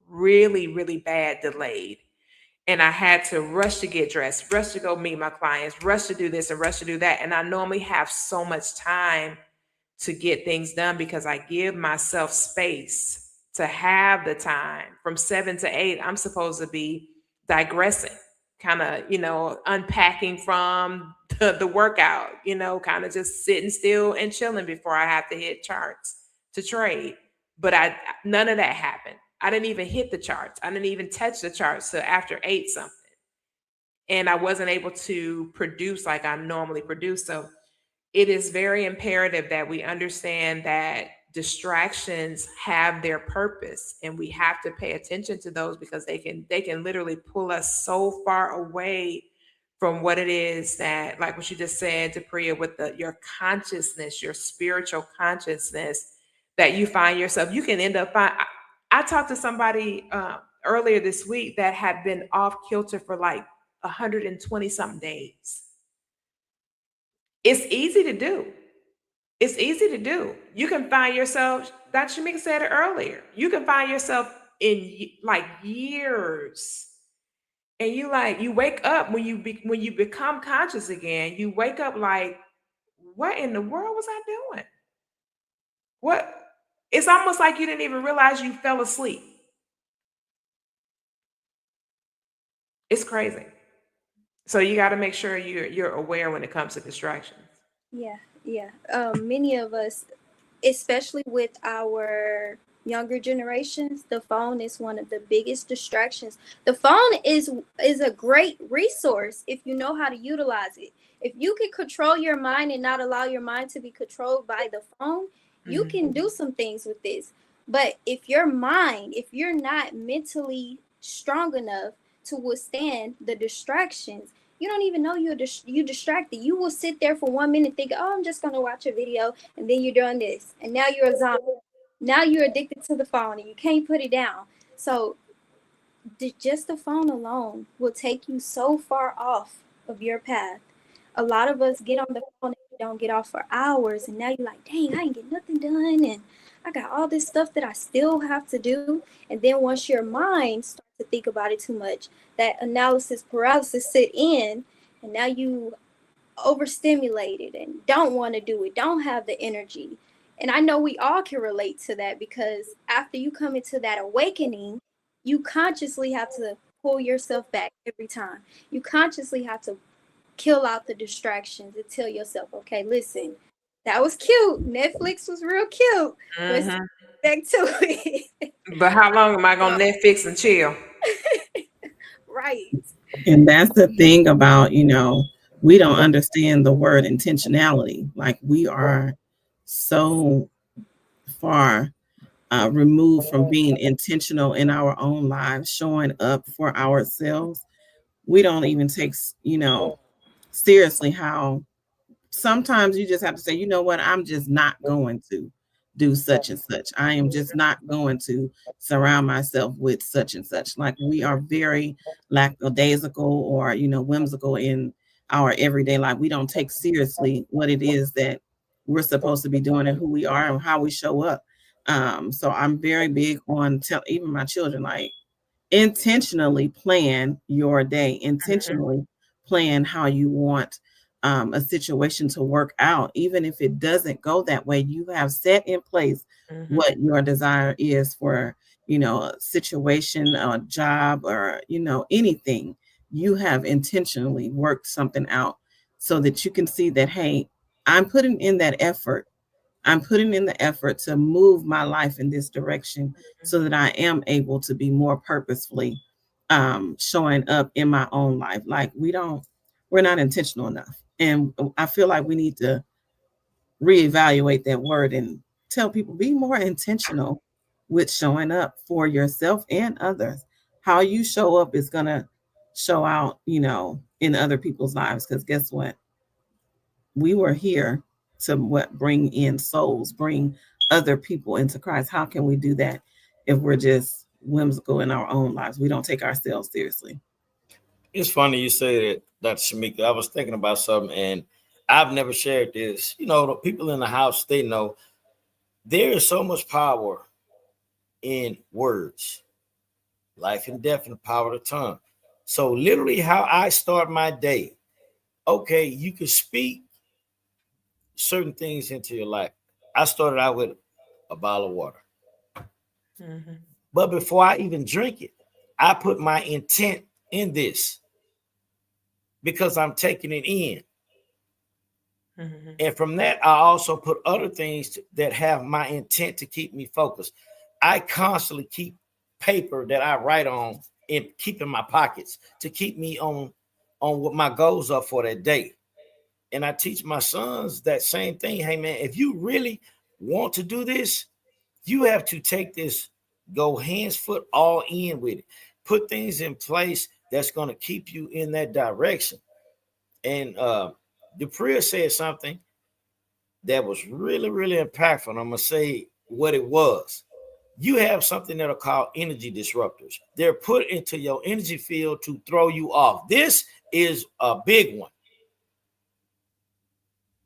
really, really bad delayed. And I had to rush to get dressed, rush to go meet my clients, rush to do this and rush to do that. And I normally have so much time to get things done because I give myself space to have the time. From 7 to 8, I'm supposed to be digressing, kind of, unpacking from the workout, kind of just sitting still and chilling before I have to hit charts to trade. But none of that happened. I didn't even hit the charts. I didn't even touch the charts till after 8 something. And I wasn't able to produce like I normally produce. So it is very imperative that we understand that distractions have their purpose and we have to pay attention to those because they can literally pull us so far away from what it is that, like what you just said to Priya, with your consciousness, your spiritual consciousness, that you find yourself, you can end up I talked to somebody earlier this week that had been off kilter for like 120 something days. It's easy to do. It's easy to do. You can find yourself, Dr. Shamika said it earlier, you can find yourself in like years. And you wake up when you become conscious again, you wake up like, what in the world was I doing? What? It's almost like you didn't even realize you fell asleep. It's crazy. So you got to make sure you're aware when it comes to distractions. Yeah, yeah. Many of us, especially with our younger generations, the phone is one of the biggest distractions. The phone is a great resource if you know how to utilize it. If you can control your mind and not allow your mind to be controlled by the phone, you can do some things with this. But if you're not mentally strong enough to withstand the distractions, you don't even know you distracted. You will sit there for 1 minute thinking, oh, I'm just going to watch a video. And then you're doing this. And now you're a zombie. Now you're addicted to the phone and you can't put it down. So just the phone alone will take you so far off of your path. A lot of us get on the phone and don't get off for hours. And now you're like, dang, I ain't get nothing done. And I got all this stuff that I still have to do. And then once your mind starts to think about it too much, that analysis paralysis sit in, and now you overstimulated and don't want to do it, don't have the energy. And I know we all can relate to that because after you come into that awakening, you consciously have to pull yourself back every time. You consciously have to kill out the distractions and tell yourself, okay, listen, that was cute. Netflix was real cute. Let's get back to it. But how long am I gonna Netflix and chill? Right. And that's the thing about, we don't understand the word intentionality. Like we are so far removed from being intentional in our own lives, showing up for ourselves. We don't even take, seriously how sometimes you just have to say, you know what, I'm just not going to do such and such. I am just not going to surround myself with such and such. Like we are very lackadaisical or, whimsical in our everyday life. We don't take seriously what it is that we're supposed to be doing and who we are and how we show up. So I'm very big on even my children, like intentionally plan your day, intentionally plan how you want a situation to work out. Even if it doesn't go that way, you have set in place what your desire is for, a situation, a job, or, anything you have intentionally worked something out so that you can see that, hey, I'm putting in that effort. I'm putting in the effort to move my life in this direction so that I am able to be more purposefully showing up in my own life. Like we're not intentional enough. And I feel like we need to reevaluate that word and tell people be more intentional with showing up for yourself and others. How you show up is going to show out, in other people's lives. Because guess what? We were here to bring in souls, bring other people into Christ. How can we do that if we're just whimsical in our own lives? We don't take ourselves seriously. It's funny you say that, Dr. Shamika. I was thinking about something, and I've never shared this. The people in the house, they know there is so much power in words, life and death, and the power of the tongue. So, literally, how I start my day, okay, you can speak certain things into your life. I started out with a bottle of water. Mm-hmm. But before I even drink it, I put my intent in this because I'm taking it in. Mm-hmm. And from that, I also put other things that have my intent to keep me focused. I constantly keep paper that I write on and keep in my pockets to keep me on what my goals are for that day. And I teach my sons that same thing. Hey, man, if you really want to do this, you have to take this, go hands, foot, all in with it. Put things in place that's going to keep you in that direction. And Dupree said something that was really, really impactful. And I'm going to say what it was. You have something that are called energy disruptors. They're put into your energy field to throw you off. This is a big one.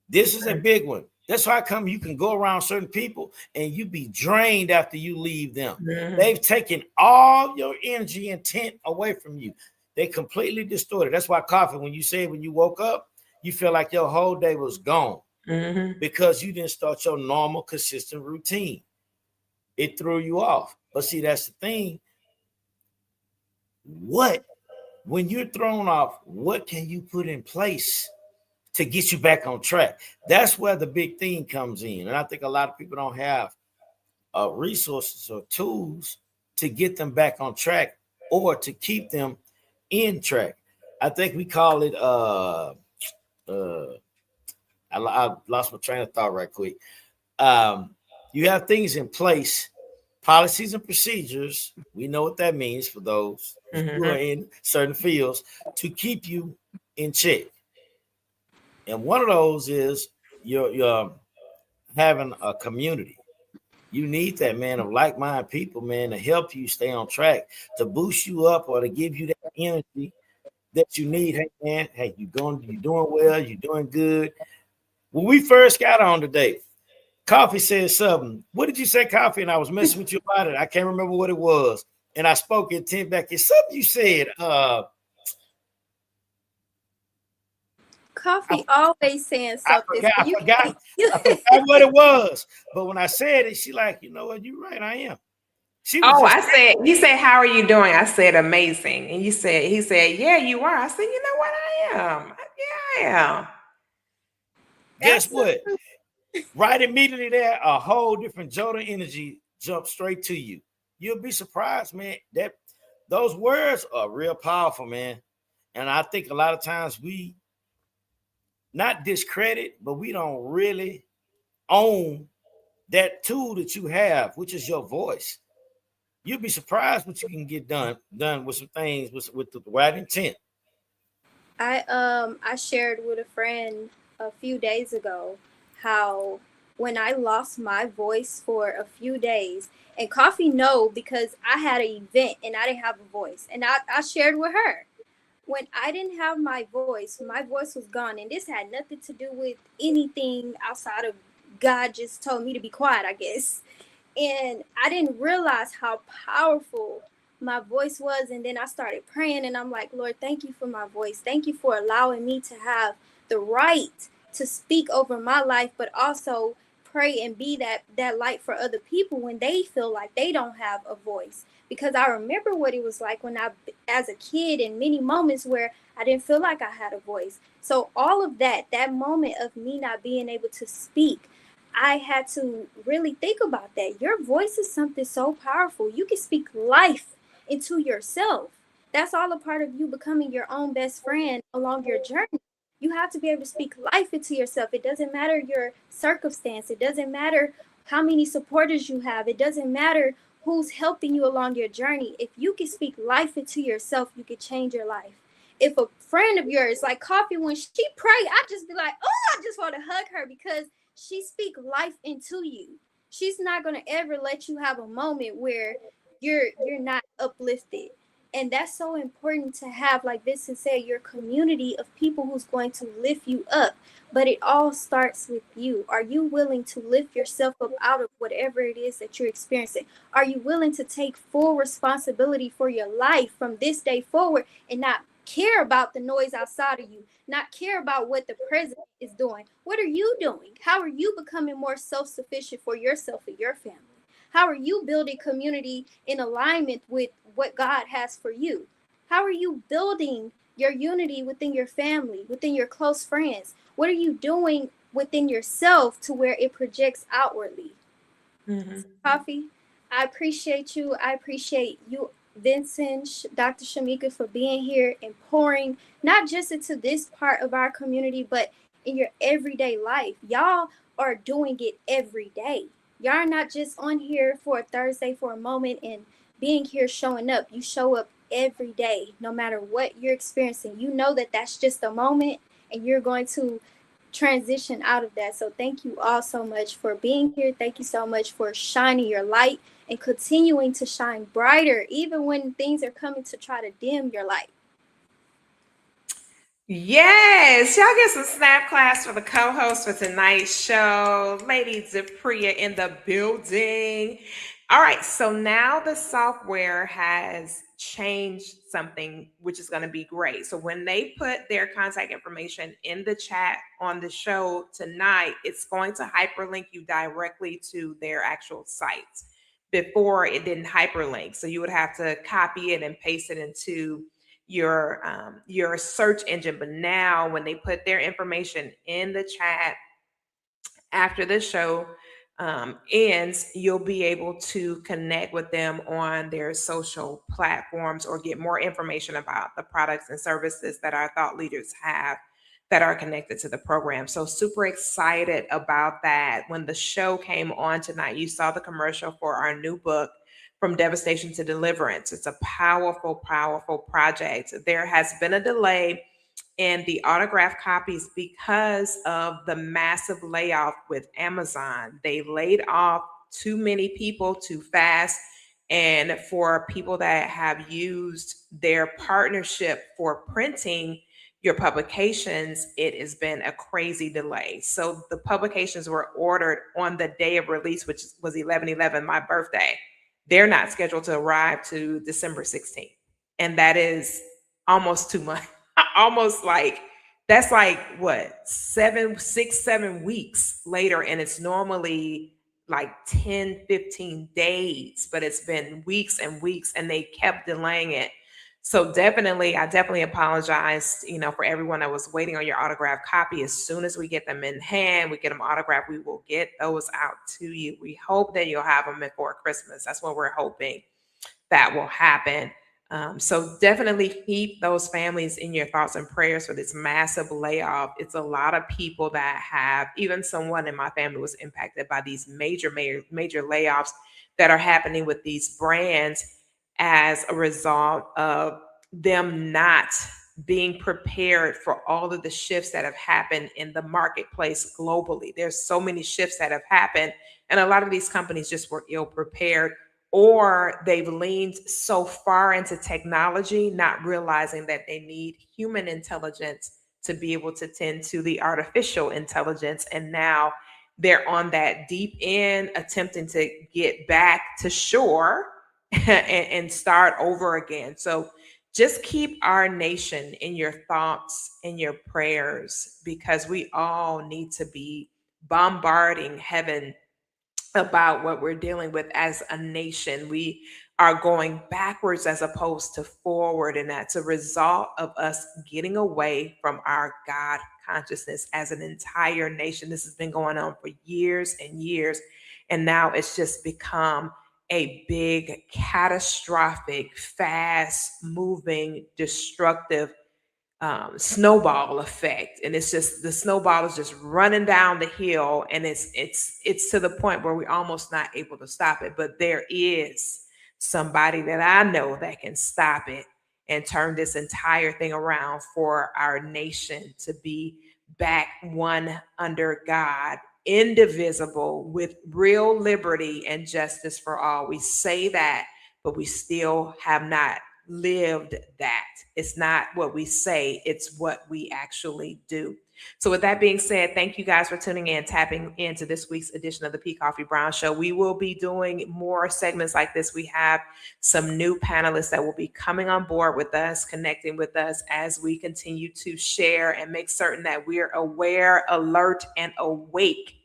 This is a big one. That's why you can go around certain people and you be drained after you leave them. Mm-hmm. They've taken all your energy and intent away from you. They completely distorted. That's why Koffe, when you said when you woke up, you feel like your whole day was gone. Mm-hmm. Because you didn't start your normal, consistent routine. It threw you off. But see, that's the thing. When you're thrown off, what can you put in place to get you back on track? That's where the big thing comes in. And I think a lot of people don't have resources or tools to get them back on track or to keep them in track. I think we call it, I lost my train of thought right quick. You have things in place, policies and procedures. We know what that means for those who are in certain fields to keep you in check. And one of those is you're having a community. You need that, man, of like-minded people, man, to help you stay on track, to boost you up or to give you that energy that you need. Hey, man, hey, you're doing well, you're doing good. When we first got on today, Koffe said something. What did you say, Koffe? And I was messing with you about it. I can't remember what it was. And I spoke intent back. It's something you said. Koffe always saying something. I forgot what it was. But when I said it, she like, you know what? You're right. I am. You said, how are you doing? I said, amazing. And he said, yeah, you are. I said, you know what? I am. Yeah, I am. Guess what? Right immediately there, a whole different jolt of energy jumps straight to you. You'll be surprised, man. That those words are real powerful, man. And I think a lot of times we not discredit, but we don't really own that tool that you have, which is your voice. You'll be surprised what you can get done with some things with the right intent. I shared with a friend a few days ago how when I lost my voice for a few days, and Koffe know because I had an event and I didn't have a voice, and I shared with her. When I didn't have my voice was gone, and this had nothing to do with anything outside of God just told me to be quiet, I guess. And I didn't realize how powerful my voice was. And then I started praying and I'm like, Lord, thank you for my voice. Thank you for allowing me to have the right to speak over my life, but also pray and be that light for other people when they feel like they don't have a voice. Because I remember what it was like when I, as a kid, in many moments where I didn't feel like I had a voice. So all of that moment of me not being able to speak, I had to really think about that. Your voice is something so powerful. You can speak life into yourself. That's all a part of you becoming your own best friend along your journey. You have to be able to speak life into yourself. It doesn't matter your circumstance. It doesn't matter how many supporters you have. It doesn't matter who's helping you along your journey. If you can speak life into yourself, you can change your life. If a friend of yours, like Koffe, when she pray, I just be like, oh, I just want to hug her because she speak life into you. She's not gonna ever let you have a moment where you're not uplifted. And that's so important to have, like Vincent said, your community of people who's going to lift you up. But it all starts with you. Are you willing to lift yourself up out of whatever it is that you're experiencing? Are you willing to take full responsibility for your life from this day forward and not care about the noise outside of you, not care about what the president is doing? What are you doing? How are you becoming more self-sufficient for yourself and your family? How are you building community in alignment with what God has for you? How are you building your unity within your family, within your close friends? What are you doing within yourself to where it projects outwardly? Mm-hmm. Koffe, I appreciate you. I appreciate you, Vincent, Dr. Shamika, for being here and pouring not just into this part of our community, but in your everyday life. Y'all are doing it every day. Y'all are not just on here for a Thursday for a moment and being here showing up. You show up every day, no matter what you're experiencing. You know that that's just a moment and you're going to transition out of that. So thank you all so much for being here. Thank you so much for shining your light and continuing to shine brighter, even when things are coming to try to dim your light. Yes, y'all get some snap class for the co-host for tonight's show. Lady Zapria in the building. All right, so now the software has changed something, which is going to be great. So when they put their contact information in the chat on the show tonight, it's going to hyperlink you directly to their actual sites. Before it didn't hyperlink, so you would have to copy it and paste it into your search engine. But now when they put their information in the chat after the show ends, you'll be able to connect with them on their social platforms or get more information about the products and services that our thought leaders have that are connected to the program. So super excited about that. When the show came on tonight, you saw the commercial for our new book, From Devastation to Deliverance. It's a powerful, powerful project. There has been a delay in the autographed copies because of the massive layoff with Amazon. They laid off too many people too fast. And for people that have used their partnership for printing your publications, it has been a crazy delay. So the publications were ordered on the day of release, which was 11/11, my birthday. They're not scheduled to arrive to December 16th. And that is almost 2 months. Almost like that's like what, 7 6 7 weeks later, and it's normally like 10 15 days, but it's been weeks and weeks and they kept delaying it. So definitely, I definitely apologize, for everyone that was waiting on your autographed copy. As soon as we get them in hand, we get them autographed, we will get those out to you. We hope that you'll have them before Christmas. That's what we're hoping that will happen. So definitely keep those families in your thoughts and prayers for this massive layoff. It's a lot of people that have, even someone in my family was impacted by these major layoffs that are happening with these brands as a result of them not being prepared for all of the shifts that have happened in the marketplace globally. There's so many shifts that have happened, and a lot of these companies just were ill prepared, or they've leaned so far into technology, not realizing that they need human intelligence to be able to tend to the artificial intelligence. And now they're on that deep end, attempting to get back to shore and start over again. So just keep our nation in your thoughts and your prayers, because we all need to be bombarding heaven about what we're dealing with as a nation. We are going backwards as opposed to forward, and that's a result of us getting away from our God consciousness as an entire nation. This has been going on for years and years, and now it's just become a big, catastrophic, fast moving, destructive snowball effect, and it's just the snowball is just running down the hill, and it's to the point where we're almost not able to stop it. But there is somebody that I know that can stop it and turn this entire thing around for our nation to be back one under God, indivisible, with real liberty and justice for all. We say that, but we still have not lived that. It's not what we say, it's what we actually do. So, with that being said, thank you guys for tuning in, tapping into this week's edition of the P. Coffee Brown Show. We will be doing more segments like this. We have some new panelists that will be coming on board with us, connecting with us as we continue to share and make certain that we're aware, alert, and awake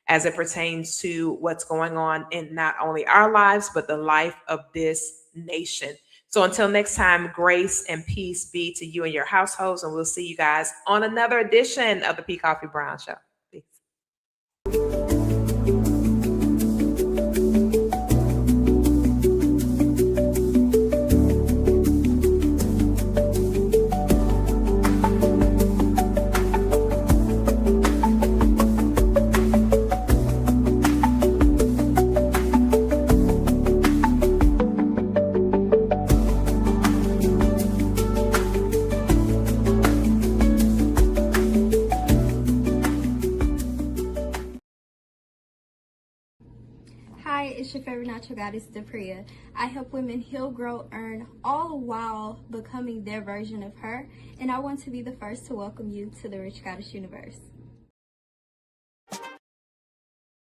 as it pertains to what's going on in not only our lives, but the life of this nation. So until next time, grace and peace be to you and your households, and we'll see you guys on another edition of the P. Coffee Brown Show. Peace. Hi, it's your favorite natural goddess, Depria. I help women heal, grow, earn, all while becoming their version of her. And I want to be the first to welcome you to the Rich Goddess Universe.